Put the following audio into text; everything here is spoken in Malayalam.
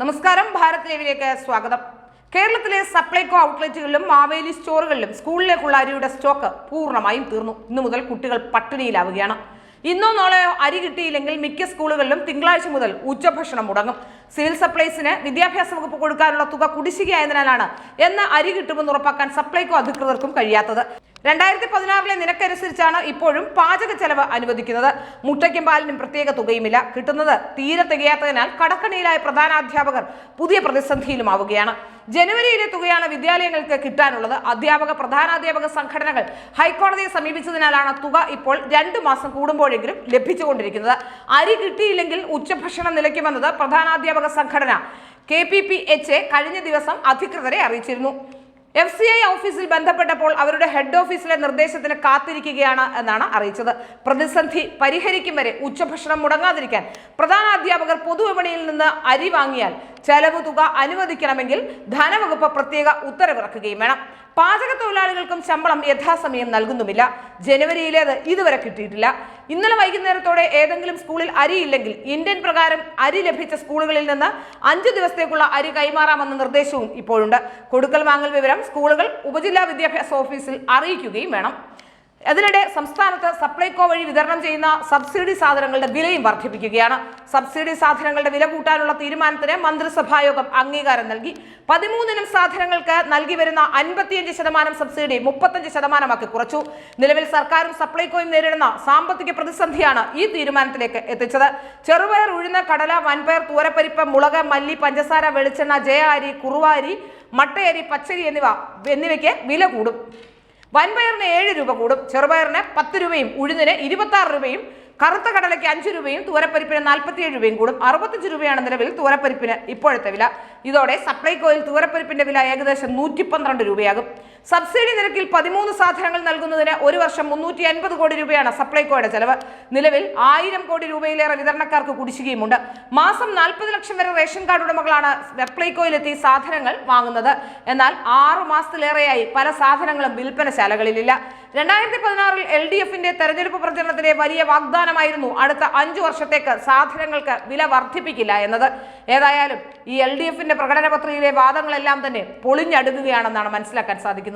നമസ്കാരം ഭാരത് ലൈവിലേക്ക് സ്വാഗതം. കേരളത്തിലെ സപ്ലൈകോ ഔട്ട്ലെറ്റുകളിലും മാവേലി സ്റ്റോറുകളിലും സ്കൂളിലേക്കുള്ള അരിയുടെ സ്റ്റോക്ക് പൂർണ്ണമായും തീർന്നു. ഇന്നു മുതൽ കുട്ടികൾ പട്ടിണിയിലാവുകയാണ്. ഇന്നോ നാളെയോ അരി കിട്ടിയില്ലെങ്കിൽ മിക്ക സ്കൂളുകളിലും തിങ്കളാഴ്ച മുതൽ ഉച്ചഭക്ഷണം മുടങ്ങും. സിവിൽ സപ്ലൈസിന് വിദ്യാഭ്യാസ വകുപ്പ് കൊടുക്കാനുള്ള തുക കുടിശ്ശികയായതിനാലാണ് എന്ന് അരി കിട്ടുമെന്ന് ഉറപ്പാക്കാൻ സപ്ലൈകോ അധികൃതർക്കും കഴിയാത്തത്. 2016 നിരക്കനുസരിച്ചാണ് ഇപ്പോഴും പാചക ചെലവ് അനുവദിക്കുന്നത്. മുട്ടയ്ക്കും പാലിനും പ്രത്യേക തുകയുമില്ല. കിട്ടുന്നത് തീരെ തികയാത്തതിനാൽ കടക്കണിയിലായ പ്രധാനാധ്യാപകർ പുതിയ പ്രതിസന്ധിയിലുമാവുകയാണ്. ജനുവരിയിലെ തുകയാണ് വിദ്യാലയങ്ങൾക്ക് കിട്ടാനുള്ളത്. പ്രധാനാധ്യാപക സംഘടനകൾ ഹൈക്കോടതിയെ സമീപിച്ചതിനാലാണ് തുക ഇപ്പോൾ 2 മാസം കൂടുമ്പോഴെങ്കിലും ലഭിച്ചുകൊണ്ടിരിക്കുന്നത്. അരി കിട്ടിയില്ലെങ്കിൽ ഉച്ചഭക്ഷണം നിലയ്ക്കുമെന്നത് പ്രധാനാധ്യാപക സംഘടന KPPH കഴിഞ്ഞ ദിവസം അധികൃതരെ അറിയിച്ചിരുന്നു. FCI ഓഫീസിൽ ബന്ധപ്പെട്ടപ്പോൾ അവരുടെ ഹെഡ് ഓഫീസിലെ നിർദ്ദേശത്തിന് കാത്തിരിക്കുകയാണ് എന്നാണ് അറിയിച്ചത്. പ്രതിസന്ധി പരിഹരിക്കും വരെ ഉച്ചഭക്ഷണം മുടങ്ങാതിരിക്കാൻ പ്രധാനാധ്യാപകർ പൊതുവിപണിയിൽ നിന്ന് അരി വാങ്ങിയാൽ ചെലവ് തുക അനുവദിക്കണമെങ്കിൽ ധനവകുപ്പ് പ്രത്യേക ഉത്തരവിറക്കുകയും വേണം. പാചക തൊഴിലാളികൾക്കും ശമ്പളം യഥാസമയം നൽകുന്നുമില്ല. ജനുവരിയിലേത് ഇതുവരെ കിട്ടിയിട്ടില്ല. ഇന്നലെ വൈകുന്നേരത്തോടെ ഏതെങ്കിലും സ്കൂളിൽ അരിയില്ലെങ്കിൽ ഇന്ത്യൻ പ്രകാരം അരി ലഭിച്ച സ്കൂളുകളിൽ നിന്ന് 5 ദിവസത്തേക്കുള്ള അരി കൈമാറാമെന്ന നിർദ്ദേശവും ഇപ്പോഴുണ്ട്. കൊടുക്കൽ വാങ്ങൽ വിവരം സ്കൂളുകൾ ഉപജില്ലാ വിദ്യാഭ്യാസ ഓഫീസിൽ അറിയിക്കുകയും വേണം. അതിനിടെ സംസ്ഥാനത്ത് സപ്ലൈകോ വഴി വിതരണം ചെയ്യുന്ന സബ്സിഡി സാധനങ്ങളുടെ വിലയും വർദ്ധിപ്പിക്കുകയാണ്. സബ്സിഡി സാധനങ്ങളുടെ വില കൂട്ടാനുള്ള തീരുമാനത്തിന് മന്ത്രിസഭായോഗം അംഗീകാരം നൽകി. 13 ഇനം സാധനങ്ങൾക്ക് നൽകി വരുന്ന 55% സബ്സിഡി 35% കുറച്ചു. നിലവിൽ സർക്കാരും സപ്ലൈകോയും നേരിടുന്ന സാമ്പത്തിക പ്രതിസന്ധിയാണ് ഈ തീരുമാനത്തിലേക്ക് എത്തിച്ചത്. ചെറുപയർ, ഉഴുന്ന്, കടല, വൻപയർ, തൂരപ്പരിപ്പ്, മുളക്, മല്ലി, പഞ്ചസാര, വെളിച്ചെണ്ണ, ജയ അരി, കുറുവാരി, മട്ടയരി, പച്ചരി എന്നിവയ്ക്ക് വില കൂടും. വൻപയറിന് 7 രൂപ കൂടും. ചെറുപയറിന് 10 രൂപയും ഉഴുന്നിന് 26 രൂപയും കറുത്ത കടലയ്ക്ക് 5 രൂപയും തൂരപ്പരിപ്പിന് 47 രൂപയും കൂടും. 65 രൂപയാണ് നിലവിൽ തൂരപ്പരിപ്പിന് ഇപ്പോഴത്തെ വില. ഇതോടെ സപ്ലൈകോയിൽ തൂരപ്പരിപ്പിന്റെ വില ഏകദേശം 112 രൂപയാകും. സബ്സിഡി നിരക്കിൽ 13 സാധനങ്ങൾ നൽകുന്നതിന് ഒരു വർഷം 350 കോടി രൂപയാണ് സപ്ലൈകോയുടെ ചെലവ്. നിലവിൽ 1000 കോടി രൂപയിലേറെ വിതരണക്കാർക്ക് കുടിശ്ശികയുമുണ്ട്. മാസം 40 ലക്ഷം വരെ റേഷൻ കാർഡ് ഉടമകളാണ് സപ്ലൈകോയിലെത്തി സാധനങ്ങൾ വാങ്ങുന്നത്. എന്നാൽ 6 മാസത്തിലേറെയായി പല സാധനങ്ങളും വിൽപ്പനശാലകളിലില്ല. 2016 LDFന്റെ തെരഞ്ഞെടുപ്പ് പ്രചരണത്തിലെ വലിയ വാഗ്ദാനമായിരുന്നു അടുത്ത 5 വർഷത്തേക്ക് സാധനങ്ങൾക്ക് വില വർദ്ധിപ്പിക്കില്ല എന്നത്. ഏതായാലും ഈ LDFന്റെ പ്രകടന പത്രികയിലെ വാദങ്ങളെല്ലാം തന്നെ പൊളിഞ്ഞടുക്കുകയാണെന്നാണ് മനസ്സിലാക്കാൻ സാധിക്കുന്നത്.